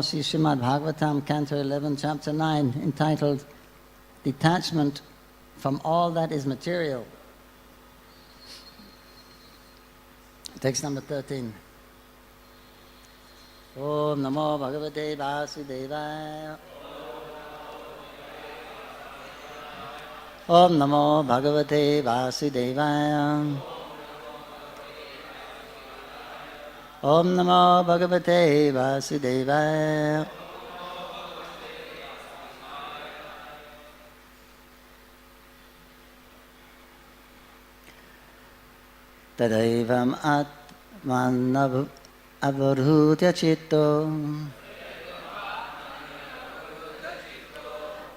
See Srimad Bhagavatam, Canto 11, Chapter 9, entitled Detachment from All That Is Material. Text number 13. Om Namo Bhagavate Vasudevaya. Om Namo Bhagavate Vasudevaya. Om Namo Bhagavate Vasudevaya. Tadaivam Atman Avarhutya Chitto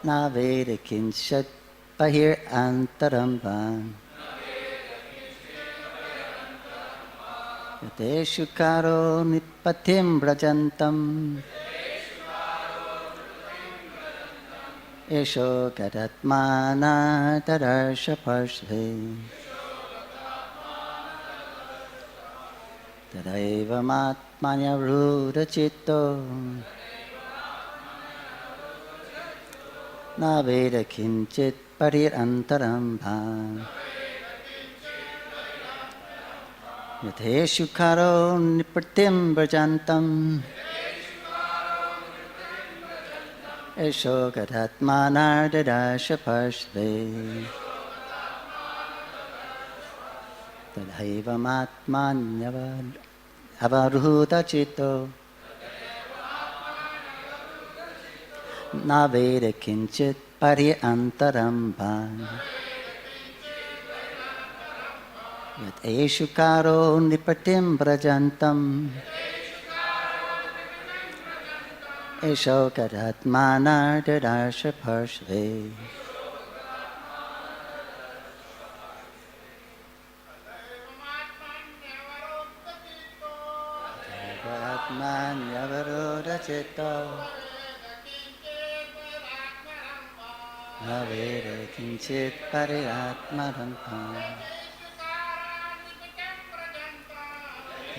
Naveda Kinchat Pahir Antaramba Yateshu Karo Nipatim Brajantam Esho Gadatmana Tadarsha Parshve Tadaiva Matmanya Ruda Chitto Naveda Kinchit Parir Antarambha Yateshu Karo Nipratim Brajantam Esho Gadatmana Tadasha Parshve Tadaiva Matmanya Avaruta Chitto Naveda Kinchit Pari Antarambha Yat Eshu Karo Nipatim Brajantam Esho Gadatmana Tadasha Parshve Yavaroda Chitta Naveda Kinchit Pariratmarampa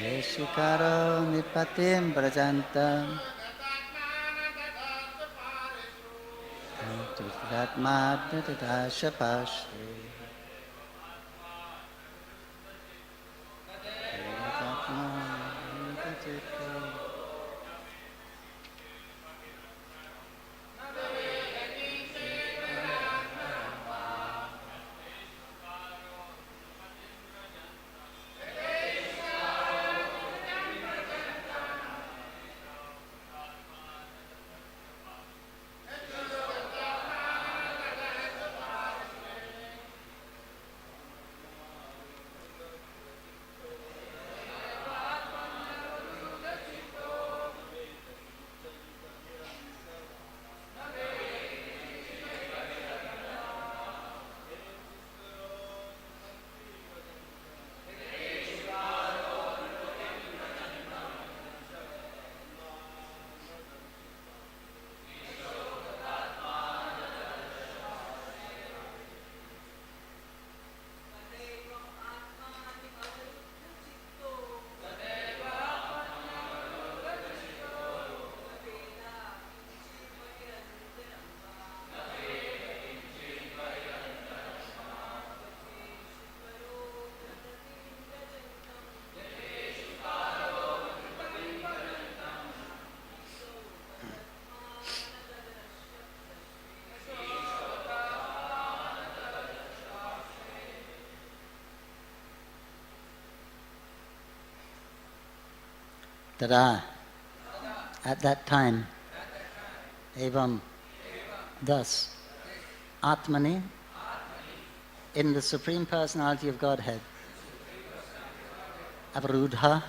Yeshukaro Nipatim Brajantam Ratma Tadasha Pashri Tada, at that time, evam, thus, Atmani, in the Supreme Personality of Godhead, Avarudha,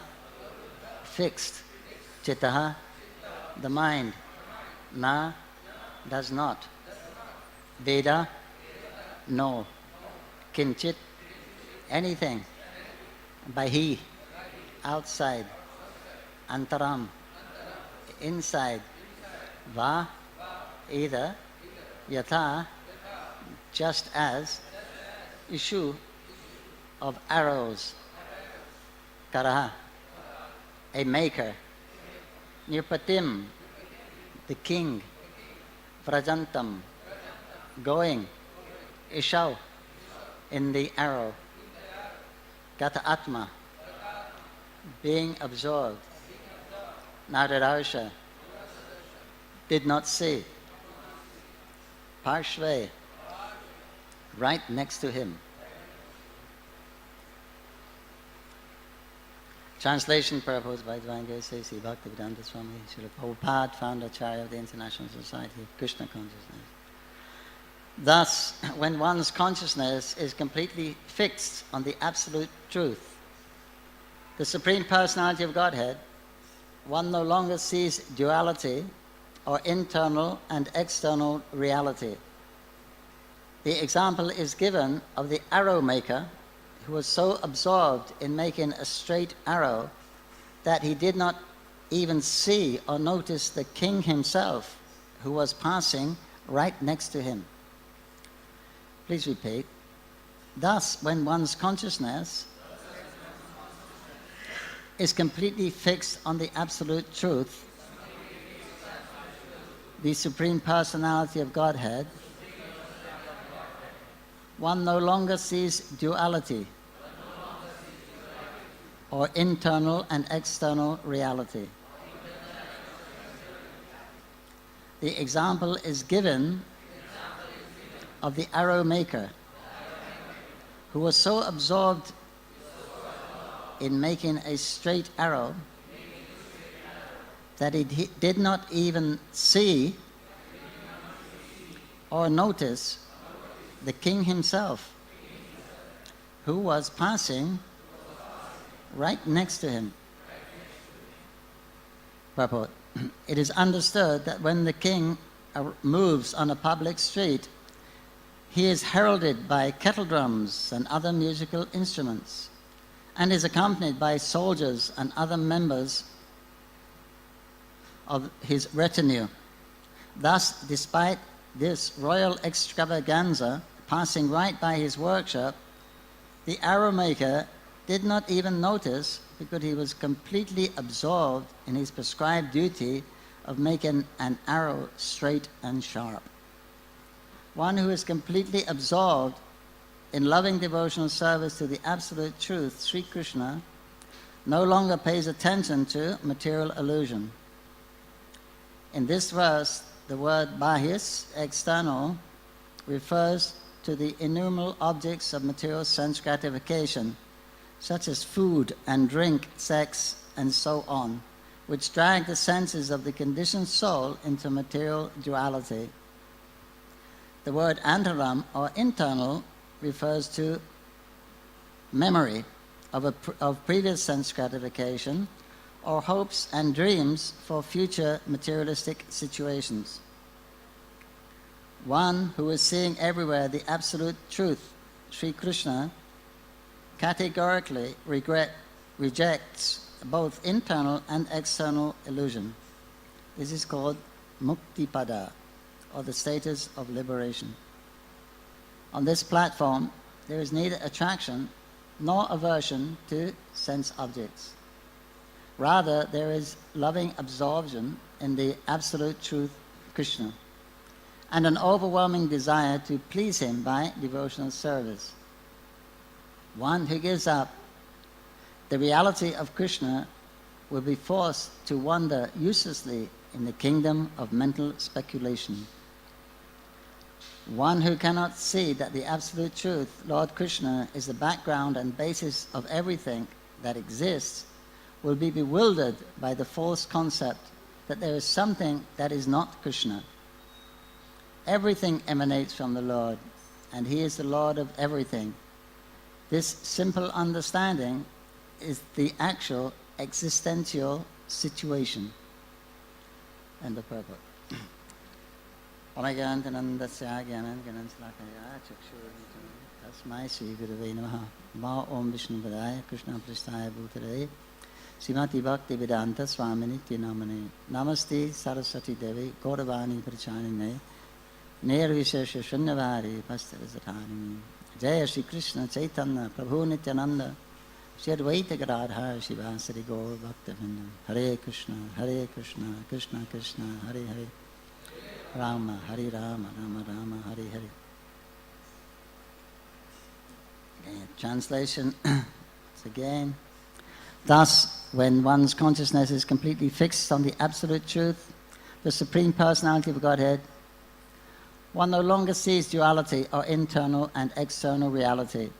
fixed, Chittaha, the mind, Na, does not, Veda, no, Kinchit, anything, Bahi, outside, Antaram, inside, Va, either, Yatha, just as, issue of arrows, Karaha, a maker, Nirpatim, the king, vrajantam, going, ishau, in the arrow, gata atma, being absorbed, Naradarsha, did not see, parshve, right next to him. Translation purpose by Divine Grace C. Bhaktivedanta Swami Srila Prabhupada, founder Acharya of the International Society of Krishna Consciousness. Thus, when one's consciousness is completely fixed on the absolute truth, the Supreme Personality of Godhead, one no longer sees duality or internal and external reality. The example is given of the arrow maker who was so absorbed in making a straight arrow that he did not even see or notice the king himself who was passing right next to him. Please repeat. Thus, when one's consciousness is completely fixed on the absolute truth, the Supreme Personality of Godhead, one no longer sees duality or internal and external reality. The example is given of the arrow maker who was so absorbed in making a straight arrow that he did not even see or notice the king himself who was passing right next to him. Purport. It is understood that when the king moves on a public street, he is heralded by kettle drums and other musical instruments, and is accompanied by soldiers and other members of his retinue. Thus, despite this royal extravaganza passing right by his workshop, the arrow maker did not even notice because he was completely absorbed in his prescribed duty of making an arrow straight and sharp. One who is completely absorbed in loving devotional service to the absolute truth, Sri Krishna, no longer pays attention to material illusion. In this verse, the word bahis, external, refers to the innumerable objects of material sense gratification, such as food and drink, sex, and so on, which drag the senses of the conditioned soul into material duality. The word antaram, or internal, refers to memory of previous sense gratification or hopes and dreams for future materialistic situations. One who is seeing everywhere the absolute truth, Sri Krishna, categorically rejects both internal and external illusion. This is called muktipada, or the status of liberation. On this platform, there is neither attraction nor aversion to sense objects. Rather, there is loving absorption in the absolute truth, Krishna, and an overwhelming desire to please him by devotional service. One who gives up the reality of Krishna will be forced to wander uselessly in the kingdom of mental speculation. One who cannot see that the absolute truth, Lord Krishna, is the background and basis of everything that exists, will be bewildered by the false concept that there is something that is not Krishna. Everything emanates from the Lord, and He is the Lord of everything. This simple understanding is the actual existential situation. End of purport. Omaigantanandasya gyanangananslakaya chakshurvitana tasmai Sri Gurave Namaha. Ma Om Vishnu Padaya Krishna Prasthaya Bhutare Srimati Bhaktivedanta Swami Nityanamane Namaste Saraswati Devi Gauravani Prachanine Nirvishesha Shunyavadi Pastarasatani. Jaya Shri Krishna Chaitanya Prabhu Nityananda Shri Advaita Gadadhar Shivasari Gaur Bhaktivinoda Hare Krishna Krishna Krishna Hare Hare Rama Hare Rama Rama Rama Hare Hare. Okay, translation again. Thus, when one's consciousness is completely fixed on the absolute truth, the Supreme Personality of Godhead, one no longer sees duality or internal and external reality.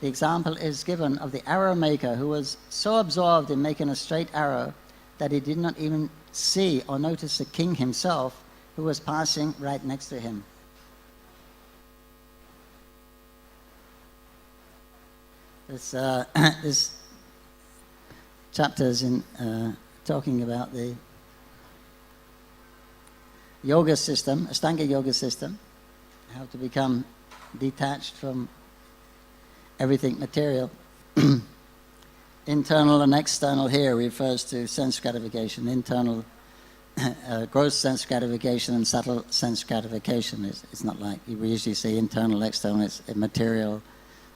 The example is given of the arrow maker who was so absorbed in making a straight arrow that he did not even see or notice the king himself who was passing right next to him. This chapter is talking about the yoga system, Ashtanga yoga system, how to become detached from everything material. Internal and external here refers to sense gratification. Internal, gross sense gratification and subtle sense gratification. It's not like we usually say internal, external, it's material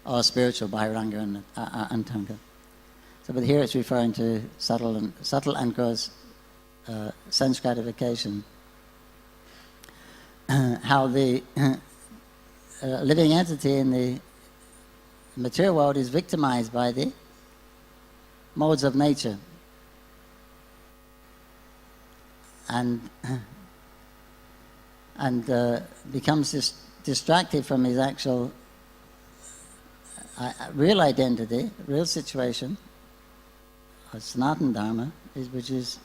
or spiritual, Bahiranga and Antanga. So, but here it's referring to subtle and gross sense gratification. How the living entity in the material world is victimized by the modes of nature and becomes distracted from his actual real identity, real situation, Sanatana Dharma, which is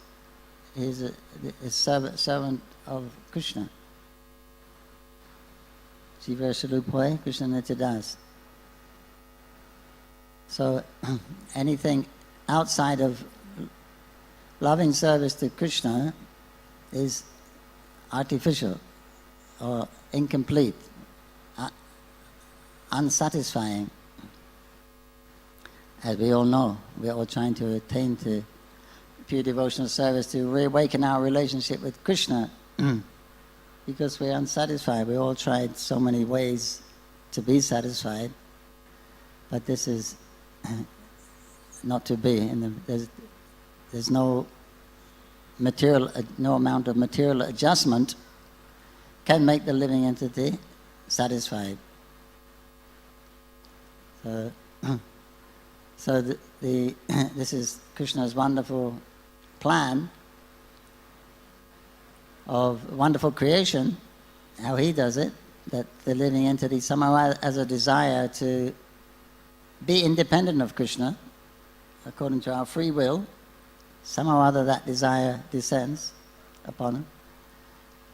he's a servant of Krishna. Jiva Shalupoi, Krishna Nityadas. So anything outside of loving service to Krishna is artificial or incomplete, unsatisfying. As we all know, we're all trying to attain to pure devotional service, to reawaken our relationship with Krishna because we're unsatisfied. We all tried so many ways to be satisfied, but this is not to be. And there's no amount of material adjustment can make the living entity satisfied. So this is Krishna's wonderful plan of wonderful creation, how he does it, that the living entity somehow has a desire to be independent of Krishna, according to our free will. Somehow or other that desire descends upon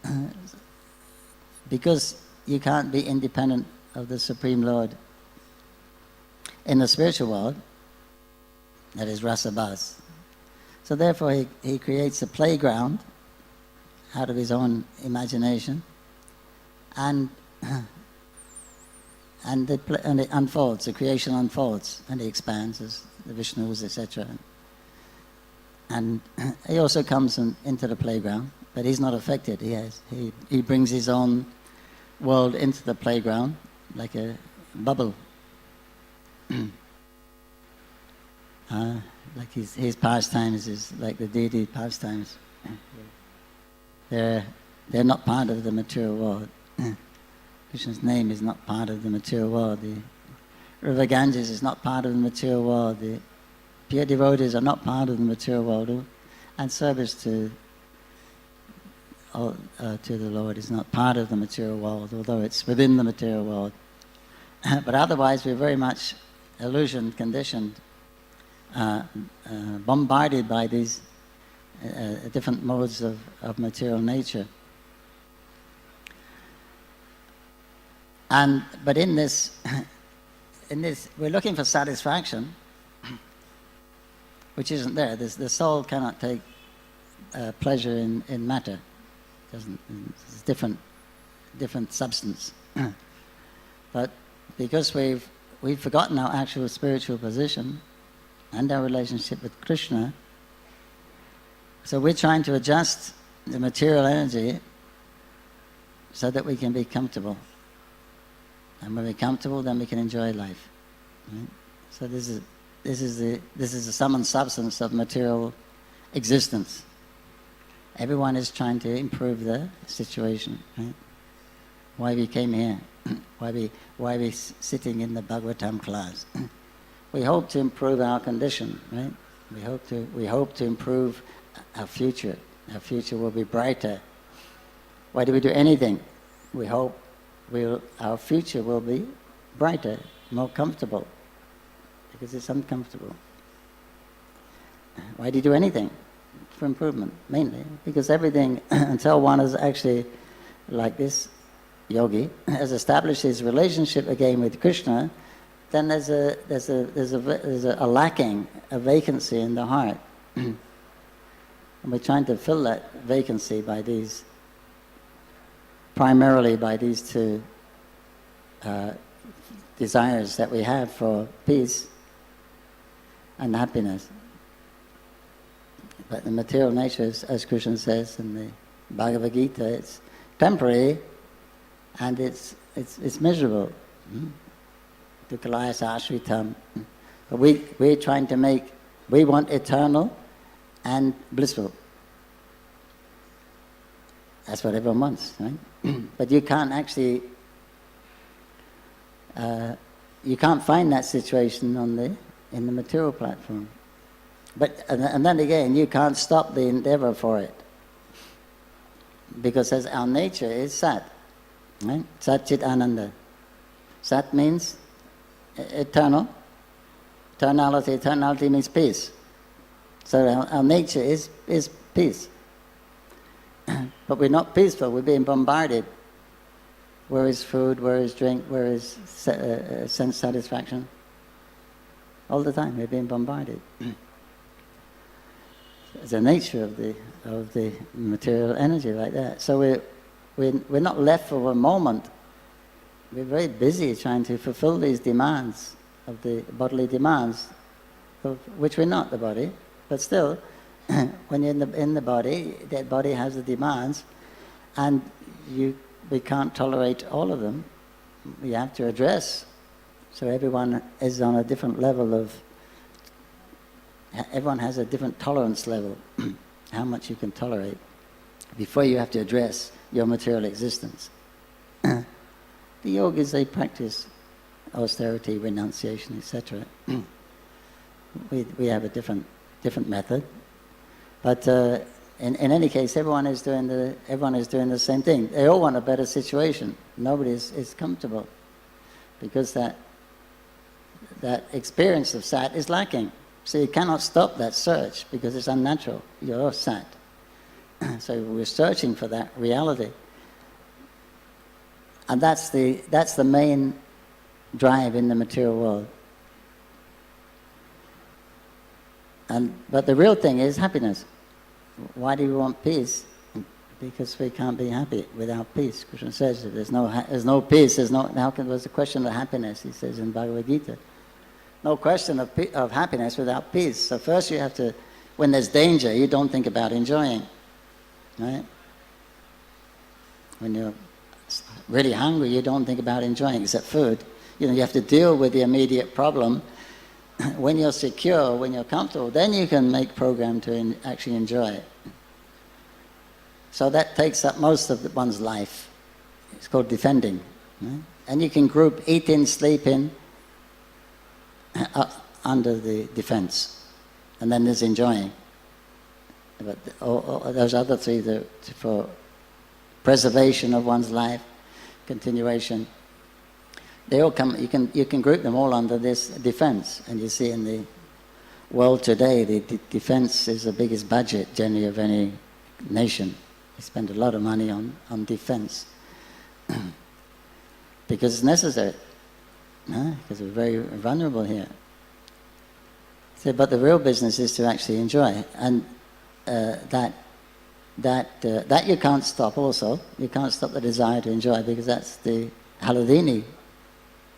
him. Because you can't be independent of the Supreme Lord in the spiritual world, that is rasa bhas. So therefore he creates a playground out of his own imagination, and it unfolds, the creation unfolds, and he expands as the Vishnus, etc. And he also comes into the playground, but he's not affected. He brings his own world into the playground like a bubble. Like his pastimes is like the deity pastimes. They're not part of the material world. Krishna's name is not part of the material world. The River Ganges is not part of the material world. The pure devotees are not part of the material world. And service to the Lord is not part of the material world, although it's within the material world. But otherwise we're very much illusion conditioned, bombarded by these different modes of material nature. But in this, we're looking for satisfaction, which isn't there. The soul cannot take pleasure in matter. It's different substance. But because we've forgotten our actual spiritual position and our relationship with Krishna, so we're trying to adjust the material energy so that we can be comfortable. And when we're comfortable, then we can enjoy life. Right? So this is this is the sum and substance of material existence. Everyone is trying to improve the situation, right? Why we came here, why we sitting in the Bhagavatam class. We hope to improve our condition, right? We hope to improve our future. Our future will be brighter. Why do we do anything? We hope our future will be brighter, more comfortable, because it's uncomfortable. Why do you do anything? For improvement, mainly. Because everything, until one is actually, like this yogi, has established his relationship again with Krishna, then there's a lacking, a vacancy in the heart. And we're trying to fill that vacancy primarily by these two desires that we have for peace and happiness. But the material nature, as Krishna says in the Bhagavad Gita, it's temporary and it's miserable. Dukkalaya ashritam. But we're trying to we want eternal and blissful. That's what everyone wants, right? But you can't actually, you can't find that situation in the material platform. But and then again, you can't stop the endeavor for it, because as our nature is Sat, right? Sat Chit Ananda. Sat means eternal. Eternality. Eternality means peace. So our nature is peace. But we're not peaceful. We're being bombarded. Where is food? Where is drink? Where is sense satisfaction? All the time we're being bombarded. It's the nature of the material energy like that. So we're not left for a moment. We're very busy trying to fulfill these demands of the bodily demands, of which we're not the body, but still, when you're in the body, that body has the demands, and we can't tolerate all of them. We have to address. So everyone is on a different level of. Everyone has a different tolerance level, how much you can tolerate, before you have to address your material existence. The yogis, they practice austerity, renunciation, etc. We have a different method, but in any case, everyone is doing the same thing. They all want a better situation. Nobody is comfortable, because that experience of Sat is lacking. So you cannot stop that search, because it's unnatural. You're Sat. So we're searching for that reality. And that's the main drive in the material world. But the real thing is happiness. Why do we want peace? Because we can't be happy without peace. Krishna says that there's no peace. There's the question of happiness, he says in Bhagavad Gita. No question of happiness without peace. So first you have to, when there's danger, you don't think about enjoying, right? When you're really hungry, you don't think about enjoying, except food. You have to deal with the immediate problem. When you're secure, when you're comfortable, then you can make program to actually enjoy it. So that takes up most of one's life. It's called defending. Right? And you can group eat in, sleep in, under the defense, and then there's enjoying. But those other three, for preservation of one's life, continuation, they all come. You can group them all under this defense. And you see in the world today, the defense is the biggest budget generally of any nation. They spend a lot of money on defense because it's necessary. Because we're very vulnerable here. So, but the real business is to actually enjoy, and that you can't stop. Also, you can't stop the desire to enjoy, because that's the Haladini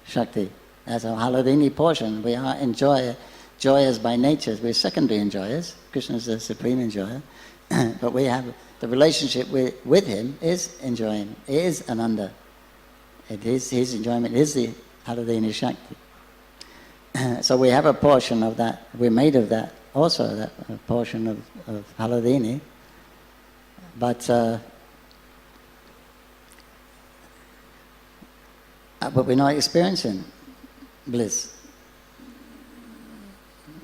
Shakti. That's our Haladini portion. We are enjoyers by nature. We're secondary enjoyers. Krishna is the supreme enjoyer, but we have the relationship with him is enjoying. It is Ananda. It is his enjoyment. It is the Haladini Shakti. So we have a portion of that, we're made of that also, that portion of Haladini. But we're not experiencing bliss.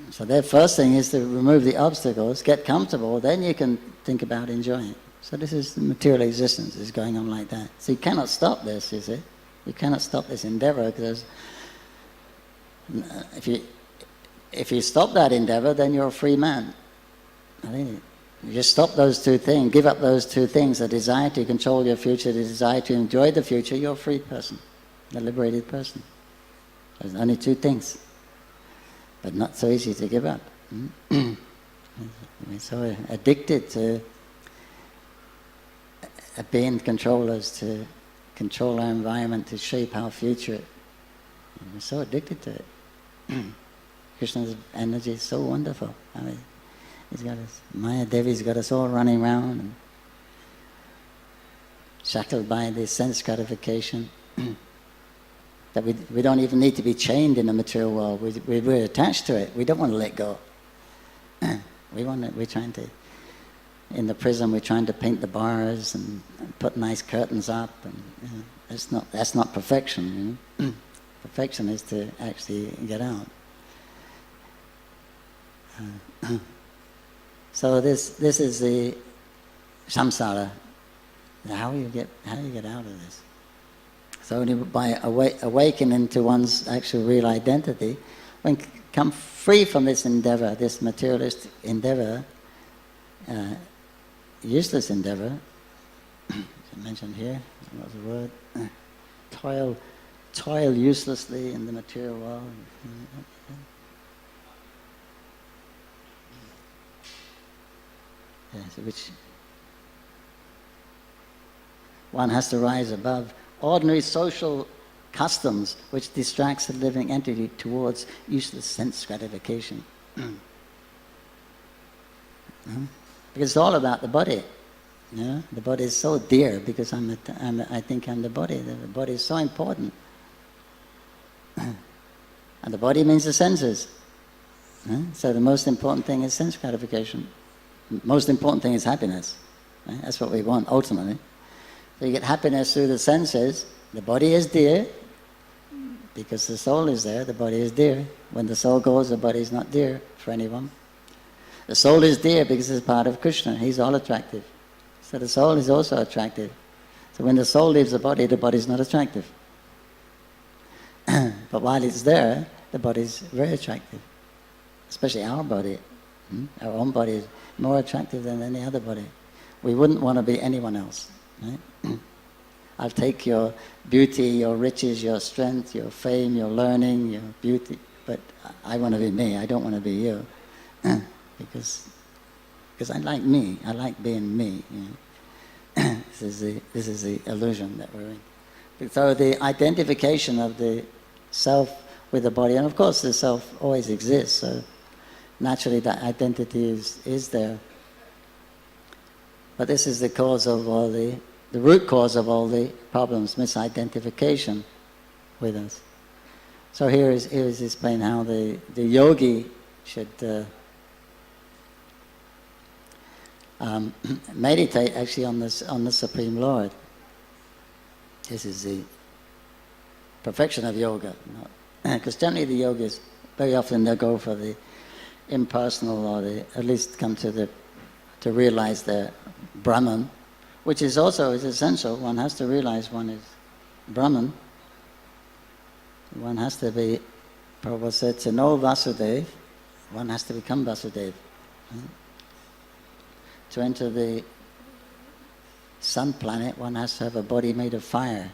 So their first thing is to remove the obstacles, get comfortable, then you can think about enjoying. So this is the material existence is going on like that. So you cannot stop this, you see. You cannot stop this endeavor, because if you stop that endeavor, then you're a free man. I think you just stop those two things, give up those two things, the desire to control your future, the desire to enjoy the future, you're a free person, a liberated person. There's only two things, but not so easy to give up. We're so addicted to being controllers, to control our environment, to shape our future. We're so addicted to it. Krishna's energy is so wonderful. I mean, he's got us, Maya Devi's got us all running around and shackled by this sense gratification. That we don't even need to be chained in the material world. We're attached to it. We don't want to let go. We're trying to, in the prison, we're trying to paint the bars and put nice curtains up. And that's not perfection. You know? Perfection is to actually get out. So this is the samsara. How you get out of this? So only by awakening to one's actual real identity, one can come free from this endeavor, this materialistic endeavor, useless endeavor. As I mentioned here, what was the word? Toil uselessly in the material world. Yes, which one has to rise above ordinary social customs which distracts the living entity towards useless sense gratification. Because it's all about the body. You know? The body is so dear because I think I'm the body. The body is so important. And the body means the senses. So the most important thing is sense gratification. Most important thing is happiness. That's what we want ultimately. So you get happiness through the senses. The body is dear because the soul is there. The body is dear. When the soul goes, the body is not dear for anyone. The soul is dear because it's part of Krishna. He's all attractive. So the soul is also attractive. So when the soul leaves the body is not attractive. But while it's there, the body is very attractive. Especially our body. Our own body is more attractive than any other body. We wouldn't want to be anyone else. Right? I'll take your beauty, your riches, your strength, your fame, your learning, your beauty, but I want to be me. I don't want to be you. Because I like me. I like being me. You know? This is the illusion that we're in. So the identification of the self with the body, and of course the self always exists, so naturally that identity is there. But this is the cause of all the root cause of all the problems, misidentification with us. So here is explained how the yogi should meditate actually on the Supreme Lord. This is the perfection of yoga. Because generally the yogis, very often they'll go for the impersonal, or at least come to realize their Brahman, which is also essential. One has to realize one is Brahman. One has to be, Prabhu said, to know Vasudeva, one has to become Vasudeva. To enter the sun planet, one has to have a body made of fire.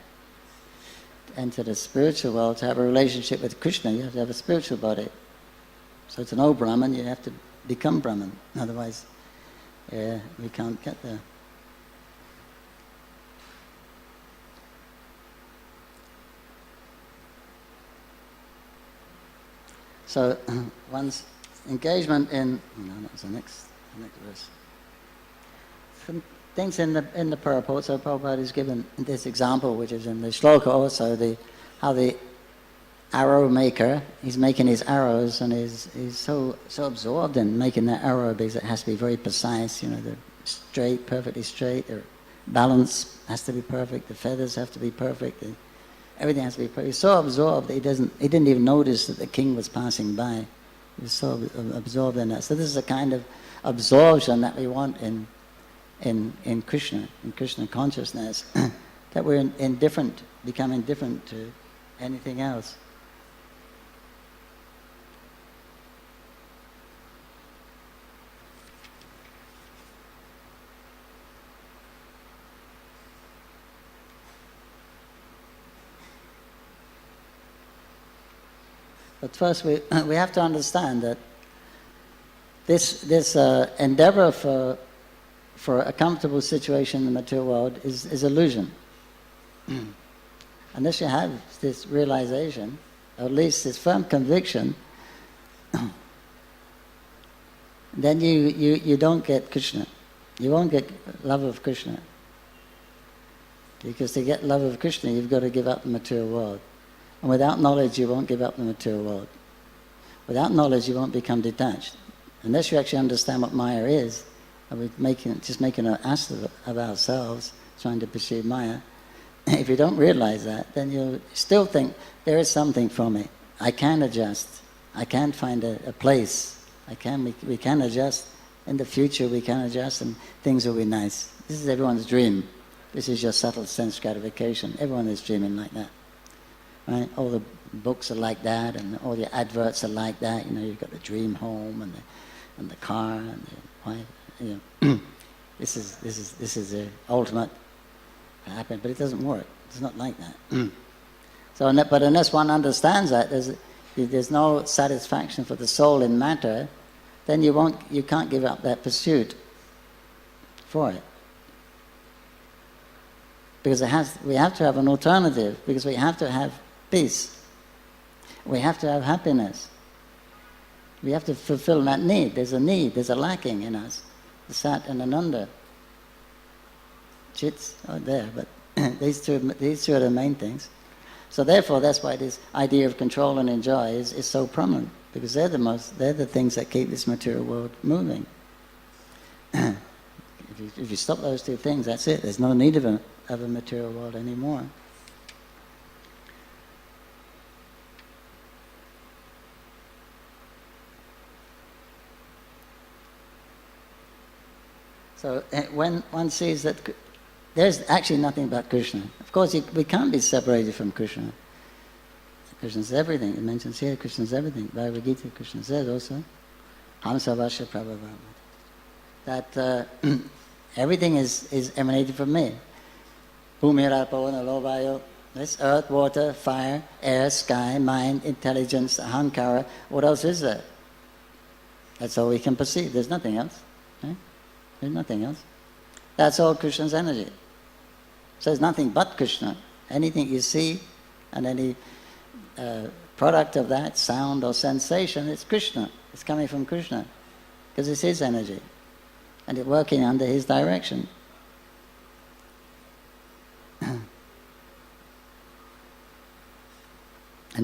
To enter the spiritual world, to have a relationship with Krishna, you have to have a spiritual body. So to know Brahman, you have to become Brahman. Otherwise, we can't get there. So one's engagement in, no, that's the next verse. Some things in the purport. So Prabhupada is given this example, which is in the shloka also, how the arrow maker. He's making his arrows, and he's so absorbed in making that arrow because it has to be very precise. You know, the straight, perfectly straight. The balance has to be perfect. The feathers have to be perfect. Everything has to be perfect. He's so absorbed that he didn't even notice that the king was passing by. He was so absorbed in that. So this is a kind of absorption that we want in Krishna, in Krishna consciousness, that we're indifferent, becoming indifferent to anything else. But first we have to understand that this endeavor for a comfortable situation in the material world is illusion. Unless you have this realization, or at least this firm conviction, then you don't get Krishna. You won't get love of Krishna. Because to get love of Krishna, you've got to give up the material world. And without knowledge, you won't give up the material world. Without knowledge, you won't become detached. Unless you actually understand what Maya is, and we're just making an ass of ourselves, trying to perceive Maya. If you don't realize that, then you'll still think, there is something for me. I can adjust. I can find a place. We can adjust. In the future, we can adjust, and things will be nice. This is everyone's dream. This is your subtle sense gratification. Everyone is dreaming like that. Right? All the books are like that, and all the adverts are like that. You know, you've got the dream home and the car and the wife. You know, this is the ultimate happen, but it doesn't work. It's not like that. But unless one understands that there's no satisfaction for the soul in matter, then you can't give up that pursuit for it. Because we have to have an alternative, because we have to have peace. We have to have happiness. We have to fulfill that need. There's a lacking in us. The Sat and Ananda. Chits are there, but these two are the main things. So therefore, that's why this idea of control and enjoy is so prominent, because they're the things that keep this material world moving. If you stop those two things, that's it. There's no need of a material world anymore. So when one sees that there's actually nothing but Krishna. Of course, we can't be separated from Krishna. Krishna's everything. It mentions here, Krishna's everything. Bhagavad Gita, Krishna says also, Hamsavasya Prabhu, that everything is emanated from me. Bhumira Pavana Lovayo, this earth, water, fire, air, sky, mind, intelligence, ahankara. What else is there? That's all we can perceive. There's nothing else. Right? There's nothing else. That's all Krishna's energy. So there's nothing but Krishna. Anything you see and any product of that, sound or sensation, it's Krishna. It's coming from Krishna. Because it's his energy. And it's working under his direction. And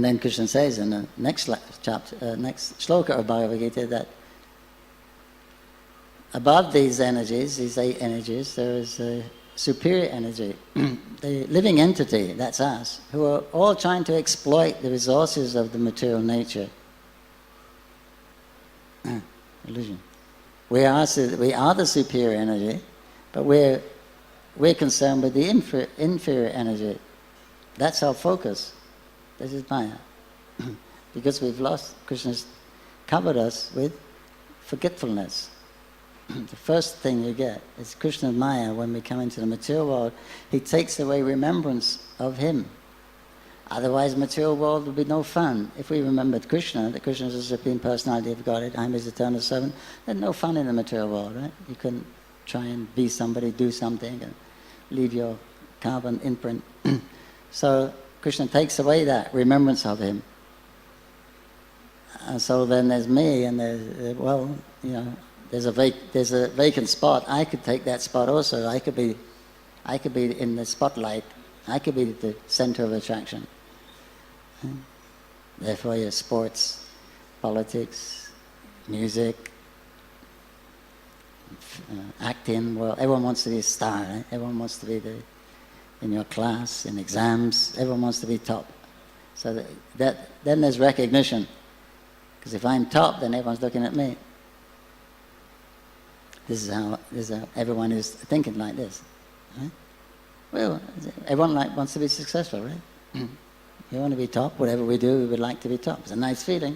then Krishna says in the next chapter, next shloka of Bhagavad Gita, that above these energies, these 8 energies, there is a superior energy, the living entity, that's us, who are all trying to exploit the resources of the material nature. Illusion. We are the superior energy, but we're concerned with the inferior energy. That's our focus. This is Maya. Because we've lost, Krishna's covered us with forgetfulness. The first thing you get is Krishna's Maya. When we come into the material world, he takes away remembrance of him. Otherwise, the material world would be no fun. If we remembered Krishna, that Krishna is the Supreme Personality of Godhead, I am his eternal servant, there's no fun in the material world, right? You couldn't try and be somebody, do something, and leave your carbon imprint. So Krishna takes away that remembrance of him. And so then there's me, and there's, well, you know, there's a vacant spot. I could take that spot also. I could be in the spotlight. I could be the center of attraction. Therefore, your sports, politics, music, acting, well, everyone wants to be a star, right? Everyone wants to be in your class, in exams, everyone wants to be top. So then there's recognition. Because if I'm top, then everyone's looking at me. This is how everyone is thinking like this. Right? Well, everyone wants to be successful, right? We want to be top. Whatever we do, we would like to be top. It's a nice feeling.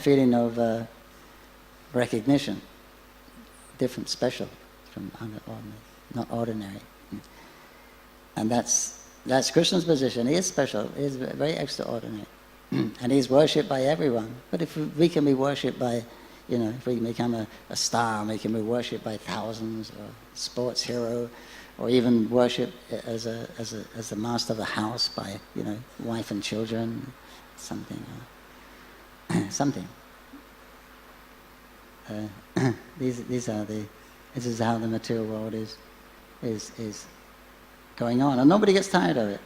Feeling of recognition. Different, special from not ordinary. And that's Krishna's position. He is special. He is very extraordinary. And he's worshipped by everyone. But if we can be worshipped by, if we become a star, we can be worshipped by thousands, or a sports hero, or even worshipped as the master of a house by, wife and children, something. This is how the material world is going on, and nobody gets tired of it.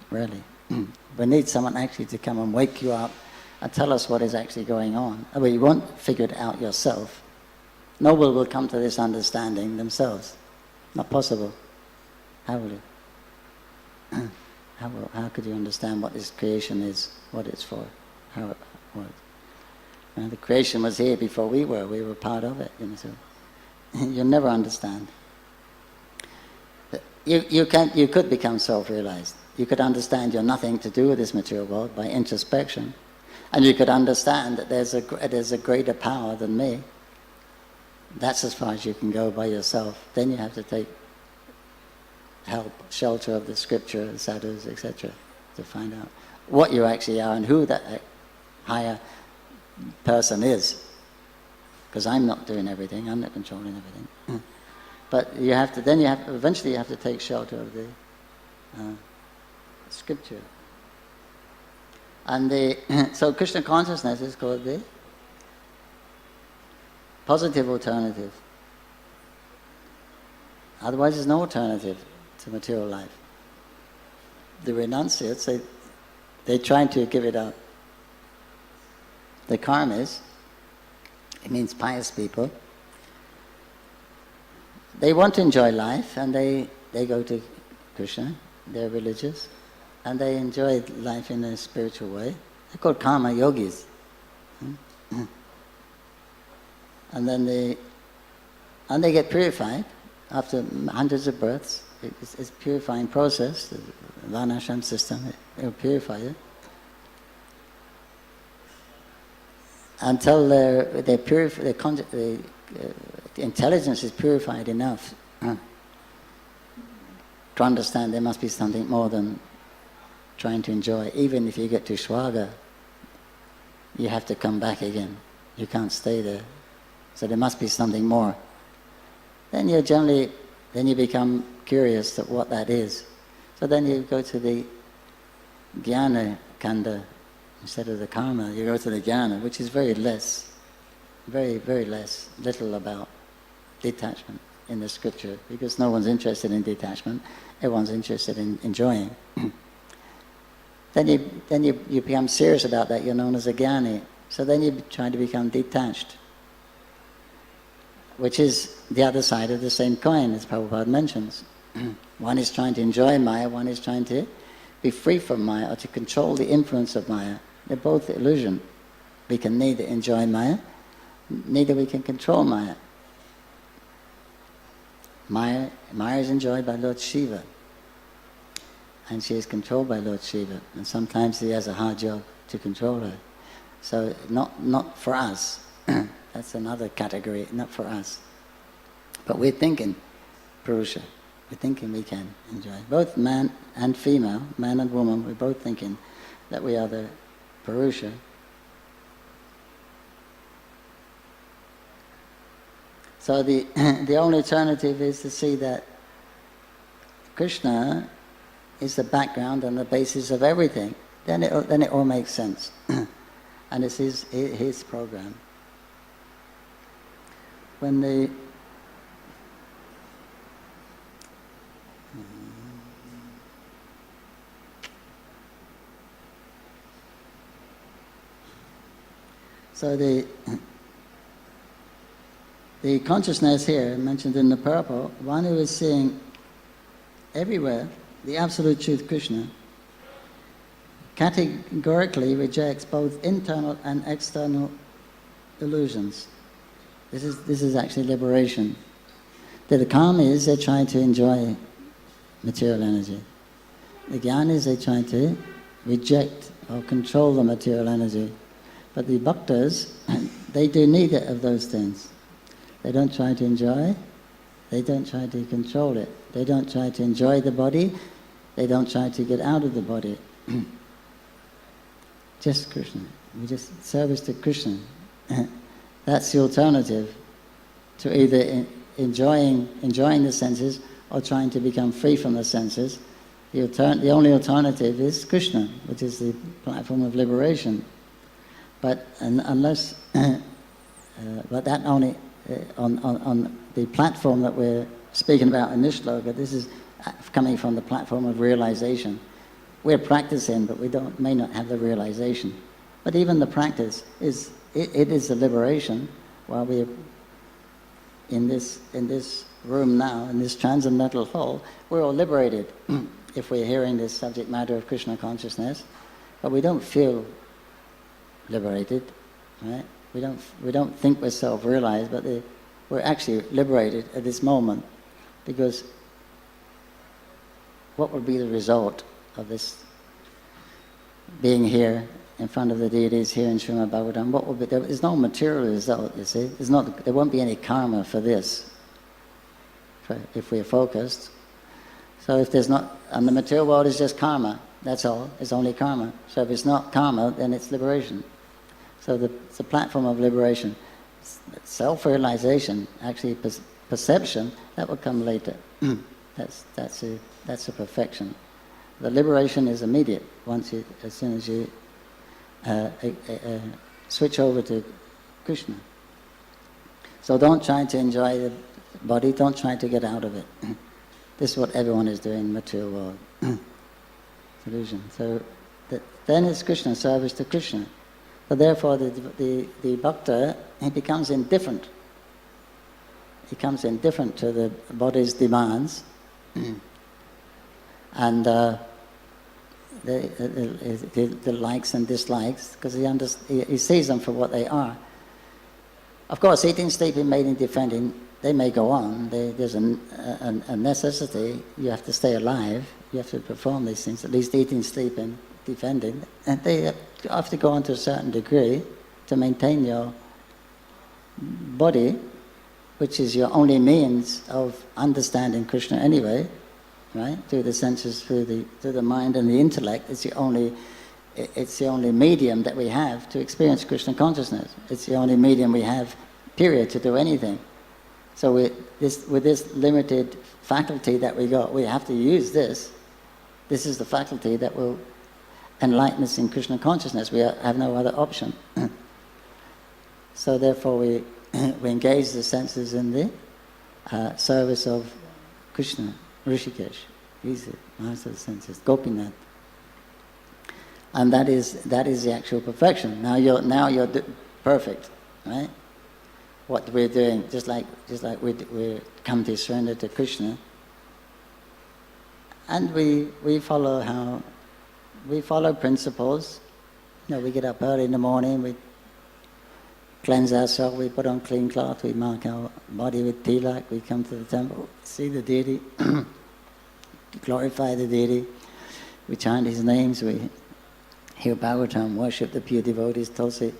Rarely. We need someone actually to come and wake you up and tell us what is actually going on. Well, you won't figure it out yourself. Nobody will come to this understanding themselves. Not possible. How will you? How could you understand what this creation is, what it's for, how it works? The creation was here before we were part of it. So you'll never understand. You could become self-realized. You could understand you're nothing to do with this material world by introspection, and you could understand that there's a greater power than me. That's as far as you can go by yourself. Then you have to take help, shelter of the scripture, sadhus, etc., to find out what you actually are and who that higher person is. Because I'm not doing everything, I'm not controlling everything. But eventually you have to take shelter of the scripture. And so Krishna consciousness is called the positive alternative. Otherwise there's no alternative to material life. The renunciates, they try to give it up. The karmis, it means pious people, they want to enjoy life, and they go to Krishna, they're religious, and they enjoy life in a spiritual way. They're called karma yogis. And then they get purified after hundreds of births. It's a purifying process, the Varnashram system, it'll purify you. Until the intelligence is purified enough to understand there must be something more than trying to enjoy. Even if you get to Shwaga, you have to come back again. You can't stay there. So there must be something more. Then you become curious at what that is. So then you go to the Jnana Kanda. Instead of the karma, you go to the jnana, which is very little about detachment in the scripture, because no one's interested in detachment, everyone's interested in enjoying. Then you become serious about that, you're known as a jnani. So then you try to become detached, which is the other side of the same coin, as Prabhupada mentions. One is trying to enjoy Maya, one is trying to be free from Maya, or to control the influence of Maya. They're both illusion. We can neither enjoy Maya, neither we can control Maya. Maya is enjoyed by Lord Shiva, and she is controlled by Lord Shiva, and sometimes he has a hard job to control her. So not for us. That's another category, not for us. But we're thinking Purusha. We're thinking we can enjoy. Both man and female, man and woman, we're both thinking that we are the Purusha. So the only alternative is to see that Krishna is the background and the basis of everything. Then it all makes sense. And it's his program. So the consciousness here, mentioned in the purple, one who is seeing everywhere the absolute truth Krishna, categorically rejects both internal and external illusions. This is actually liberation. The karmis, they're trying to enjoy material energy. The jnanis, they try to reject or control the material energy. But the bhaktas, they do neither of those things. They don't try to enjoy, they don't try to control it. They don't try to enjoy the body, they don't try to get out of the body. Just Krishna. We just service to Krishna. That's the alternative to either enjoying the senses or trying to become free from the senses. The only alternative is Krishna, which is the platform of liberation. But unless, but that only on the platform that we're speaking about in this shloka, this is coming from the platform of realization. We're practicing, but we may not have the realization. But even the practice is a liberation. While we're in this room now, in this transcendental hall, we're all liberated if we're hearing this subject matter of Krishna consciousness. But we don't feel liberated, right? We don't think we're self-realized, but we're actually liberated at this moment, because what would be the result of this being here in front of the deities here in Srimad Bhagavatam? What would be? There's no material result, you see. There won't be any karma for this, if we're focused. So if there's not, and the material world is just karma, that's all. It's only karma. So if it's not karma, then it's liberation. So it's a platform of liberation. Self-realization, actually perception, that will come later. That's a perfection. The liberation is immediate as soon as you switch over to Krishna. So don't try to enjoy the body. Don't try to get out of it. This is what everyone is doing in the material world. Illusion. So then it's Krishna, service to Krishna. So therefore, the bhakta, he becomes indifferent. He becomes indifferent to the body's demands, and the likes and dislikes, because he sees them for what they are. Of course, eating, sleeping, mating, defending, they may go on. There's a necessity. You have to stay alive. You have to perform these things, at least eating, sleeping, defending. And they have to go on to a certain degree to maintain your body, which is your only means of understanding Krishna anyway, right? Through the senses, through the mind and the intellect. It's the only medium that we have to experience Krishna consciousness. It's the only medium we have, period, to do anything. So with this limited faculty that we got, we have to use this. This is the faculty that will enlighten us in Krishna consciousness. We have no other option. So therefore we engage the senses in the service of Krishna, Rishikesh. He's the master of the senses, Gopinath. And that is the actual perfection. Now you're perfect, right? What we're doing, just like we come to surrender to Krishna, and we follow principles. You know, we get up early in the morning, we cleanse ourselves, we put on clean cloth, we mark our body with tilak, we come to the temple, see the deity, glorify the deity, we chant his names, we hear Bhagavatam, worship the pure devotees, Tulsi.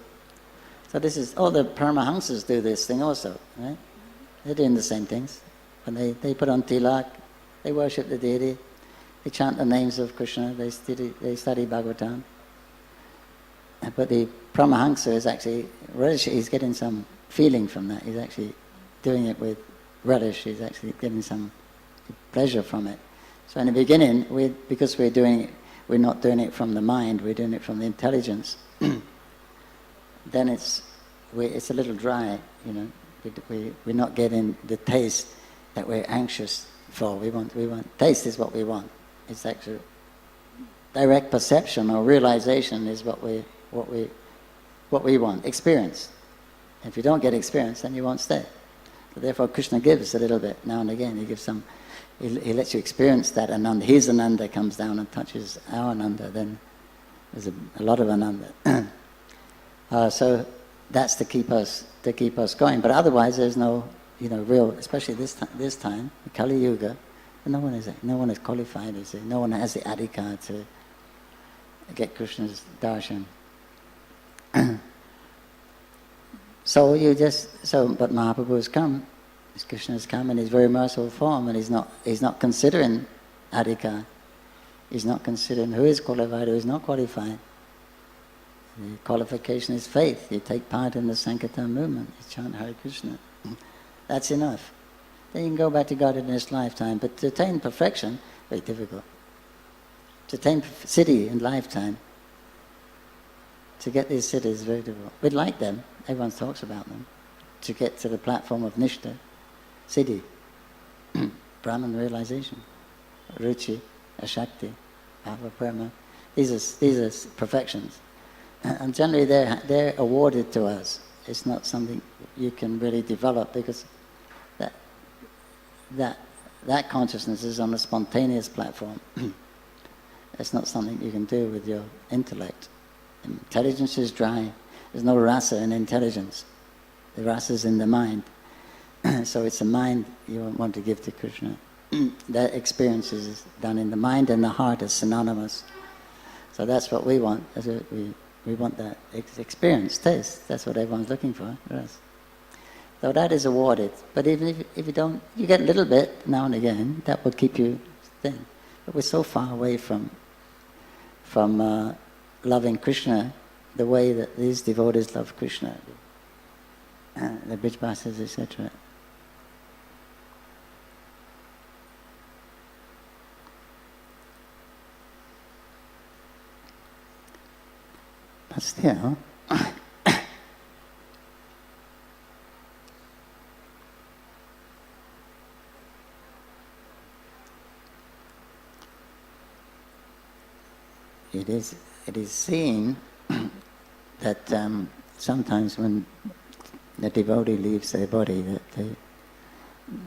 So this is, all the Paramahamsas do this thing also, right? They're doing the same things. When they put on tilak, they worship the deity, they chant the names of Krishna, they study Bhagavatam. But the Paramahamsa is actually, relish, he's getting some feeling from that. He's actually doing it with relish, he's actually getting some pleasure from it. So in the beginning, because we're not doing it from the mind, we're doing it from the intelligence. Then it's a little dry, you know. We're not getting the taste that we're anxious for. We want taste is what we want. It's actually direct perception or realization is what we what we want, experience. If you don't get experience, then you won't stay. So therefore Krishna gives a little bit now and again. He gives some, he lets you experience that Ananda. His Ananda comes down and touches our Ananda, then there's a lot of Ananda. So that's to keep us going. But otherwise there's no, real, especially this time, Kali Yuga, no one is qualified, is there? No one has the adhikar to get Krishna's darshan. But Mahaprabhu has come, Krishna has come in his very merciful form, and he's not considering adhikar. He's not considering who is qualified, who is not qualified. The qualification is faith. You take part in the Sankirtan movement, you chant Hare Krishna. That's enough. Then you can go back to God in this lifetime. But to attain perfection, very difficult. To attain siddhi in lifetime, to get these siddhis is very difficult. We'd like them, everyone talks about them, to get to the platform of nishta, siddhi, Brahman realization, ruchi, ashakti, bhava prema. These are perfections. And generally they're awarded to us. It's not something you can really develop, because that consciousness is on a spontaneous platform. It's not something you can do with your intellect. Intelligence is dry. There's no rasa in intelligence. The rasa is in the mind. So it's the mind you want to give to Krishna. That experience is done in the mind, and the heart is synonymous. So that's what we want. We want that experience, taste. That's what everyone's looking for. Yes. So that is awarded. But even if you don't, you get a little bit now and again. That will keep you thin. But we're so far away from loving Krishna the way that these devotees love Krishna, the Brijvasis, etc. But still, it is seen that sometimes when the devotee leaves their body,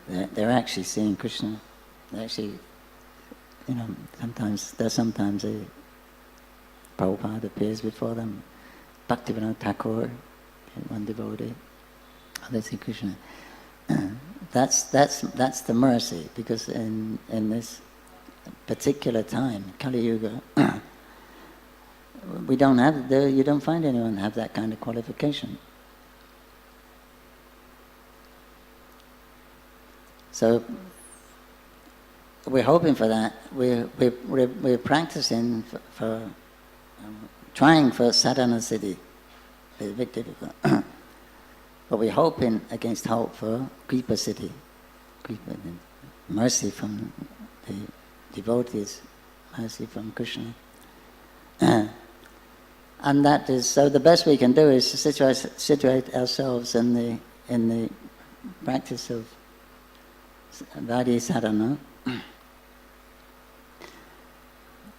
that they're actually seeing Krishna. They actually, sometimes Prabhupada appears before them. Bhaktivinoda Thakur, one devotee, they see Krishna. That's the mercy, because in this particular time, Kali Yuga, you don't find anyone have that kind of qualification. So we're hoping for that. We're practicing for trying for sadhana siddhi. It's a bit difficult. But we're hoping against hope for kripa siddhi. Kripa, mercy from the devotees, mercy from Krishna. And that is, so the best we can do is to situate ourselves in the practice of Vadi sadhana,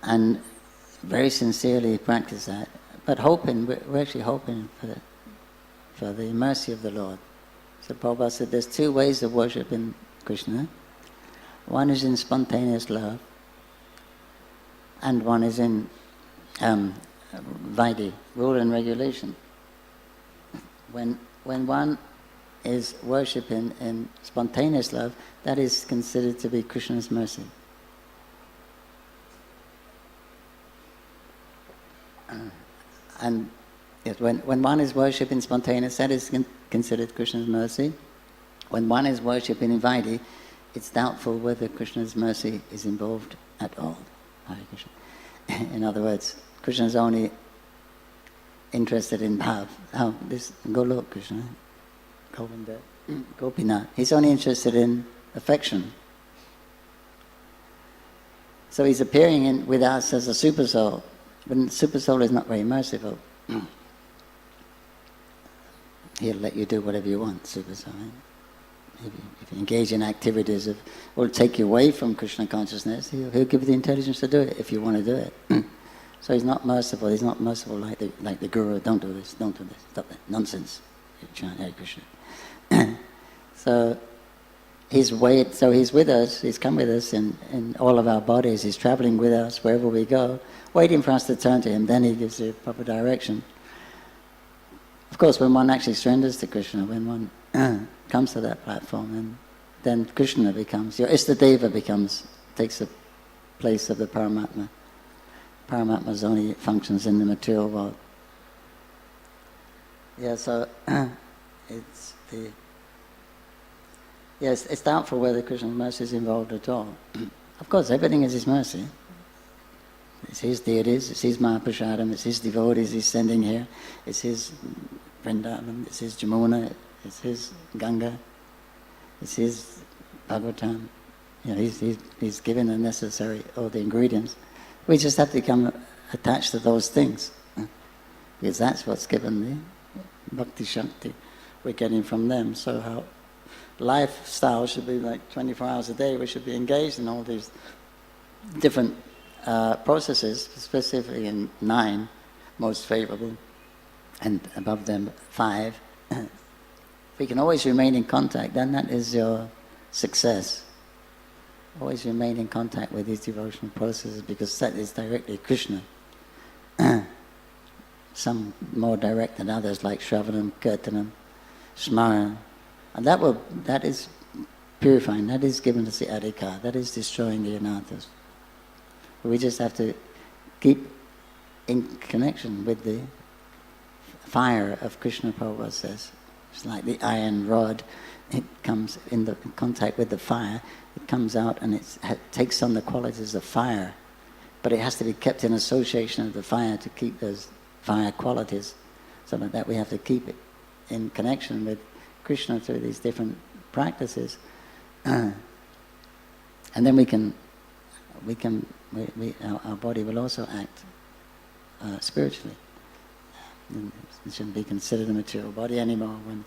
and very sincerely practice that, but we're actually hoping for the mercy of the Lord. So Prabhupada said there's two ways of worshipping Krishna. One is in spontaneous love, and one is in Vaidhi, rule and regulation. When one is worshipping in spontaneous love, that is considered to be Krishna's mercy. And yes, when one is worshipping spontaneous, that is considered Krishna's mercy. When one is worshipping in Vaidhi, it's doubtful whether Krishna's mercy is involved at all. Hare Krishna. In other words, Krishna is only interested in bhav. Oh, this Golok Krishna, Govinda, Gopinath. He's only interested in affection. So he's appearing with us as a super soul, but the super soul is not very merciful. He'll let you do whatever you want, super soul. If you engage in activities that will take you away from Krishna consciousness, he'll give you the intelligence to do it if you want to do it. So he's not merciful. He's not merciful like the guru. Don't do this. Don't do this. Stop that nonsense. You chant Hare Krishna. So he's with us. He's come with us in all of our bodies. He's traveling with us wherever we go, waiting for us to turn to him. Then he gives the proper direction. Of course, when one actually surrenders to Krishna, when one comes to that platform, and then Krishna becomes your Istadeva, takes the place of the Paramatma. Paramatma only functions in the material world. Yeah, so it's doubtful whether Krishna's mercy is involved at all. Of course, everything is his mercy. It's his deities, it's his Mahaprasadam, it's his devotees he's sending here, it's his Vrindavan, it's his Jamuna, it's his Ganga, it's his Bhagavatam. You know, he's given the necessary, all the ingredients. We just have to become attached to those things, because that's what's given the Bhakti Shakti we're getting from them. So how lifestyle should be like 24 hours a day. We should be engaged in all these different processes, specifically in 9, most favorable, and above them 5. If we can always remain in contact, then that is your success. Always remain in contact with these devotional processes, because that is directly Krishna. Some more direct than others, like Shravanam, Kirtanam, Smaran. And that is purifying, that is giving us the adhikar, that is destroying the anarthas. We just have to keep in connection with the fire of Krishna. Prabhupada says. It's like the iron rod. It comes in contact with the fire, it comes out and it takes on the qualities of fire. But it has to be kept in association of the fire to keep those fire qualities. So like that we have to keep it in connection with Krishna through these different practices. And then our body will also act spiritually. It shouldn't be considered a material body anymore when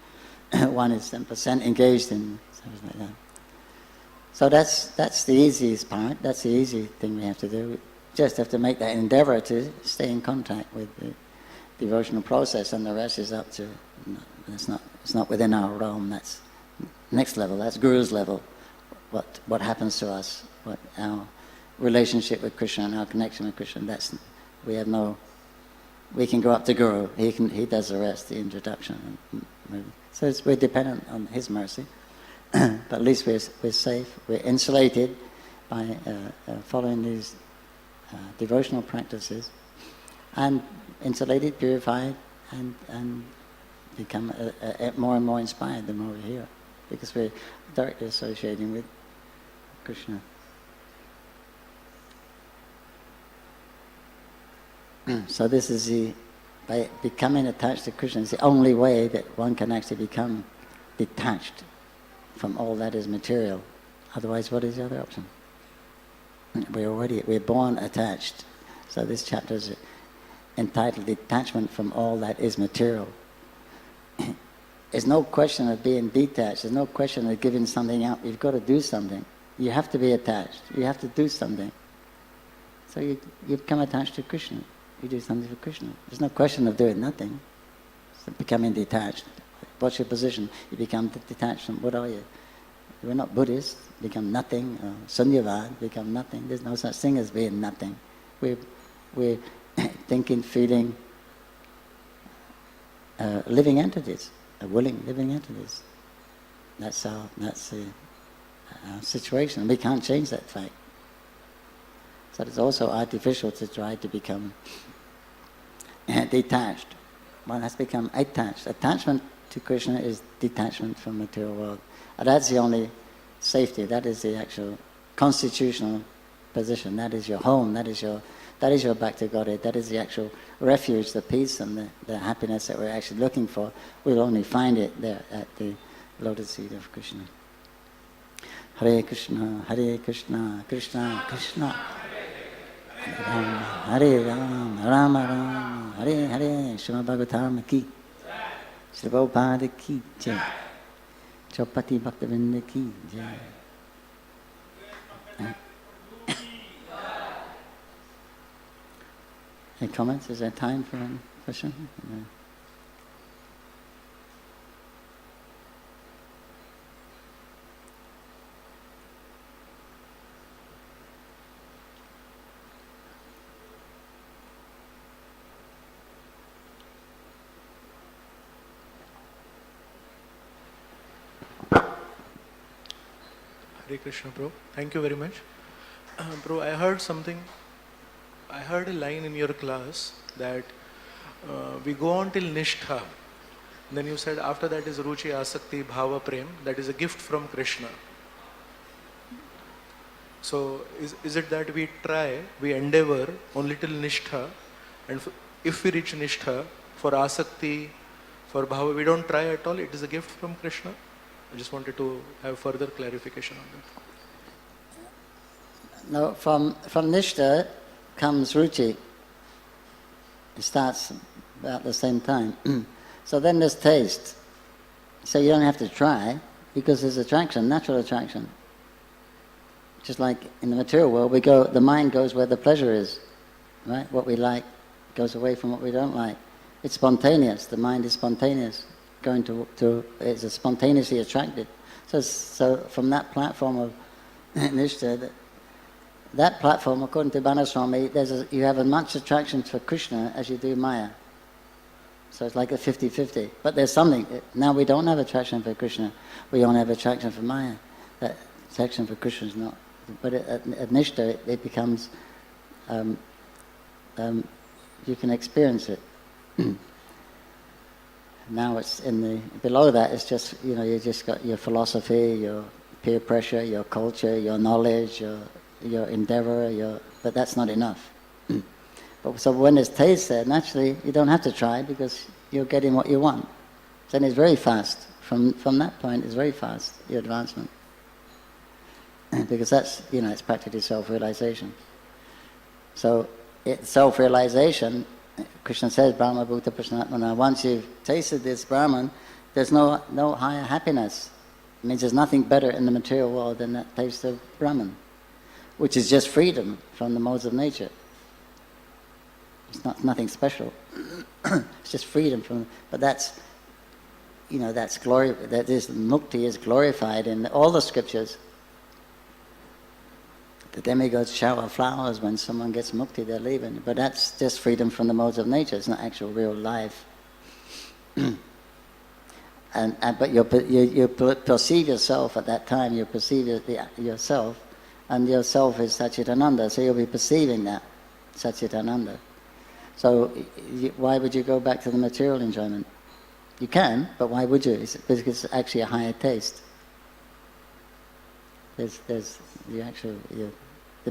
one is 10% engaged in something like that. So that's the easiest part. That's the easy thing we have to do. We just have to make that endeavor to stay in contact with the devotional process, and the rest is up to. It's not within our realm. That's next level. That's Guru's level. What happens to us? What our relationship with Krishna and our connection with Krishna. We can go up to Guru. He does the rest, the introduction. So we're dependent on his mercy. But at least we're safe. We're insulated by following these devotional practices, and insulated, purified, and become more and more inspired the more we hear, because we're directly associating with Krishna. So this is by becoming attached to Krishna, it's the only way that one can actually become detached from all that is material. Otherwise, what is the other option? We're born attached. So this chapter is entitled Detachment from All That Is Material. There's no question of being detached. There's no question of giving something up. You've got to do something. You have to be attached. You have to do something. So you become attached to Krishna. You do something for Krishna. There's no question of doing nothing. It's becoming detached. What's your position? You become detached from, what are you? We're not Buddhists. Become nothing. Sunyavad, become nothing. There's no such thing as being nothing. We're thinking, feeling, living entities, willing living entities. That's our situation. We can't change that fact. So it's also artificial to try to become detached. One has to become attached. Attachment to Krishna is detachment from the material world. And that's the only safety. That is the actual constitutional position. That is your home. That is your back to Godhead. That is the actual refuge, the peace and the happiness that we're actually looking for. We'll only find it there at the lotus feet of Krishna. Hare Krishna, Krishna Krishna, Hare Ram, Rama Rama, Hare Hare, Srimad Bhagavatam ki, Sri Prabhupada ki jai, Chowpatty Bhaktavinda ki jai. Any comments? Is there time for any question? No. Hare Krishna, Prabhu. Thank you very much. Prabhu, I heard a line in your class that we go on till Nishtha. Then you said after that is Ruchi, Asakti, Bhava, Prem. That is a gift from Krishna. So is it that we endeavor only till Nishtha, and if we reach Nishtha, for Asakti, for Bhava, we don't try at all, it is a gift from Krishna? I just wanted to have further clarification on that. No, from Nishtha comes Ruchi. It starts about the same time. So then there's taste. So you don't have to try, because there's attraction, natural attraction. Just like in the material world, the mind goes where the pleasure is, right? What we like goes away from what we don't like. It's spontaneous. The mind is spontaneous. It's spontaneously attracted. So from that platform of Nishtha, that platform, according to Banaswami, you have as much attraction for Krishna as you do Maya. So it's like a 50-50. But there's something. Now we don't have attraction for Krishna. We only have attraction for Maya. That attraction for Krishna is not. But at Nishtha, it becomes, you can experience it. Now it's below that, it's just, you just got your philosophy, your peer pressure, your culture, your knowledge, your endeavor, but that's not enough. So when there's taste there, naturally you don't have to try, because you're getting what you want. Then it's very fast. From that point, it's very fast, your advancement. Because that's, it's practically self-realization. So self-realization, Krishna says, Brahma Bhuta Prasnatmana, once you've tasted this Brahman, there's no higher happiness. It means there's nothing better in the material world than that taste of Brahman, which is just freedom from the modes of nature. It's nothing special. It's just freedom from, but that's glory, mukti is glorified in all the scriptures. The demigods shower flowers when someone gets mukti, they're leaving. But that's just freedom from the modes of nature. It's not actual real life. But you perceive yourself at that time. You perceive yourself, and yourself is Satchitananda. So you'll be perceiving that Satchitananda. So why would you go back to the material enjoyment? You can, but why would you? Because it's actually a higher taste. The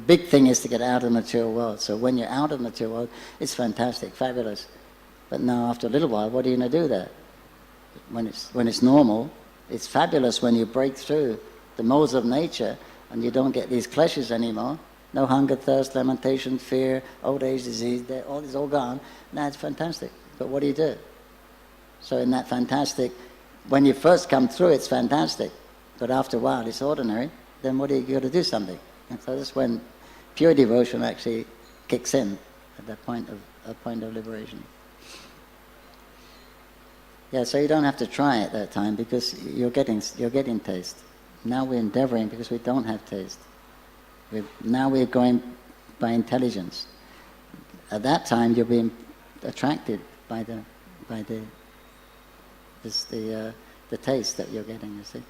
big thing is to get out of the material world. So when you're out of the material world, it's fantastic, fabulous. But now after a little while, what are you going to do there? When it's normal, it's fabulous when you break through the modes of nature and you don't get these clashes anymore. No hunger, thirst, lamentation, fear, old age, disease, all is all gone. Now it's fantastic. But what do you do? So in that fantastic, when you first come through, it's fantastic. But after a while, it's ordinary. Then what do you got to do something? And so that's when pure devotion actually kicks in at that point of liberation. Yeah, so you don't have to try at that time, because you're getting taste. Now we're endeavoring because we don't have taste. Now we're going by intelligence. At that time, you're being attracted by the taste that you're getting. You see.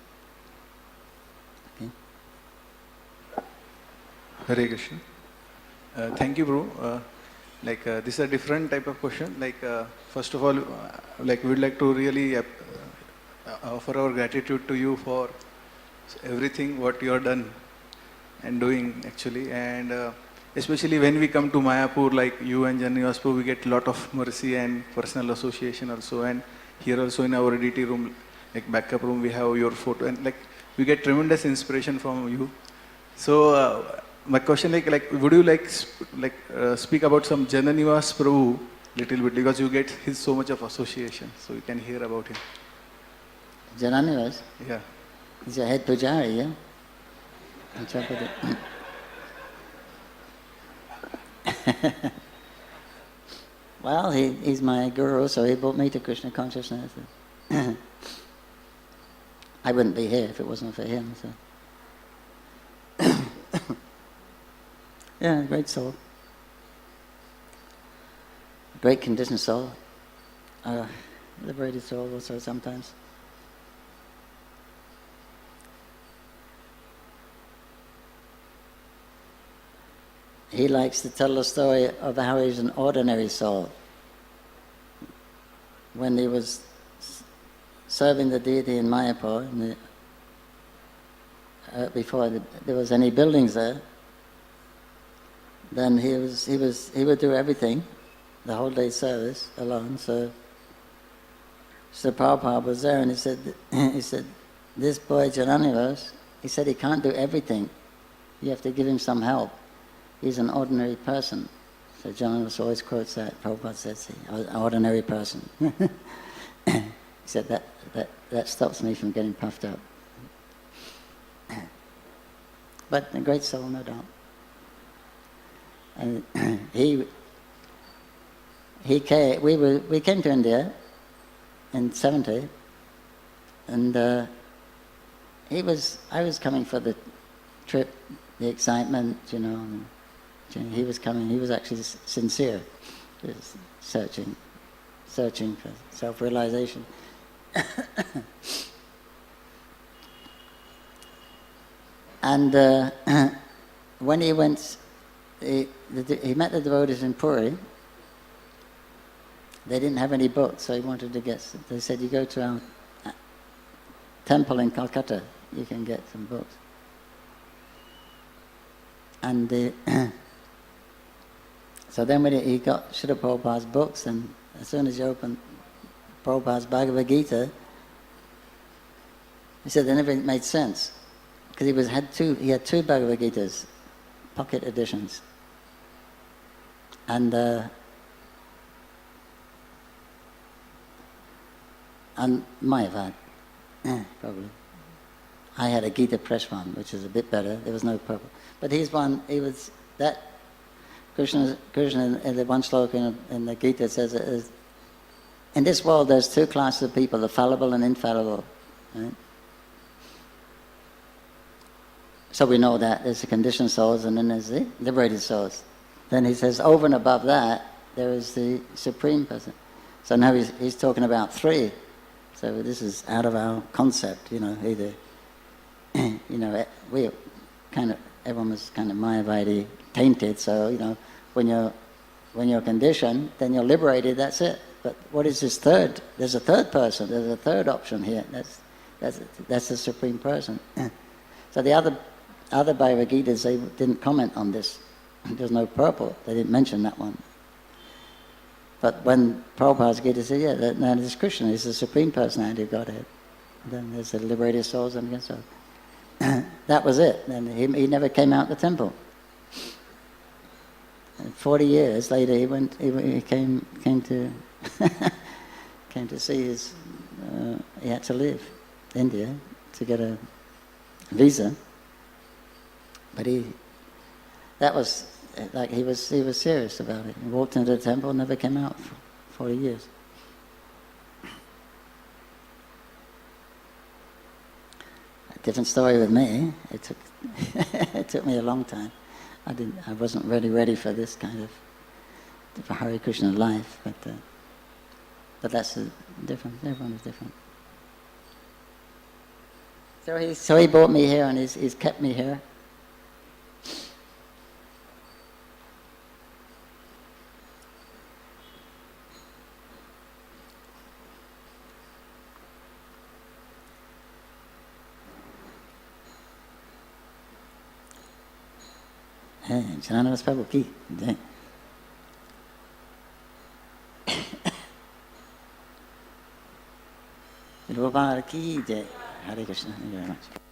Hare Krishna. Thank you, bro. This is a different type of question. First of all, we would like to really offer our gratitude to you for everything what you have done and doing actually. And especially when we come to Mayapur, like you and Janivas Prabhu, we get a lot of mercy and personal association also. And here also in our DT room, backup room, we have your photo, and we get tremendous inspiration from you. So my question, would you speak about some Jananivas Prabhu little bit, because you get so much of association, so you can hear about him. Jananivas? Yeah. He's a head pujari, yeah? In Chowpatty. Well, he's my guru, so he brought me to Krishna consciousness. I wouldn't be here if it wasn't for him. So. Yeah, great soul. Great conditioned soul. Liberated soul also sometimes. He likes to tell the story of how he's an ordinary soul. When he was serving the deity in Mayapur, before there was any buildings there, then he would do everything, the whole day service alone. So Prabhupada was there, and he said, this boy Jananivas, he said he can't do everything. You have to give him some help. He's an ordinary person. So Jananivas always quotes that. Prabhupada says, an ordinary person. He said that stops me from getting puffed up. But a great soul, no doubt. And we came to India in '70, and I was coming for the trip, the excitement, you know. And he was coming. He was actually sincere, he was searching for self-realization. And when he went, he met the devotees in Puri. They didn't have any books, so he wanted to get. They said, "You go to our temple in Calcutta, you can get some books." And so then when he got Srila Prabhupada's books, and as soon as you opened Prabhupada's Bhagavad Gita, he said they never made sense, because he had two Bhagavad Gitas, pocket editions, and might have had, probably. I had a Gita press one, which is a bit better. There was no purple, but he was that. Krishna in the one sloka in the Gita says, in this world there's two classes of people, the fallible and infallible. Right? So we know that there's the conditioned souls, and then there's the liberated souls. Then he says, over and above that, there is the Supreme Person. So now he's talking about three. So this is out of our concept, you know, either, you know, everyone was kind of Mayavadi tainted, so, you know, when you're conditioned, then you're liberated, that's it. But what is this third? There's a third person, there's a third option here. That's the Supreme Person. So the other Bhagavad Gitas, they didn't comment on this. There's no purple, they didn't mention that one. But when Prabhupada's Gita said, yeah, that is Krishna, he's the Supreme Personality of Godhead. And then there's the liberated souls and against souls. That was it. And he never came out the temple. And 40 years later, he came to came to see his. He had to leave India to get a visa. But he was serious about it. He walked into the temple, never came out for 40 years. Different story with me. It took me a long time. I wasn't really ready for this kind of for Hare Krishna life, but that's different. Everyone is different. So he brought me here, and he's kept me here. Jananivas Prabhu ki jai. Gopinath ki jai. Hare Krishna. Thank you very much.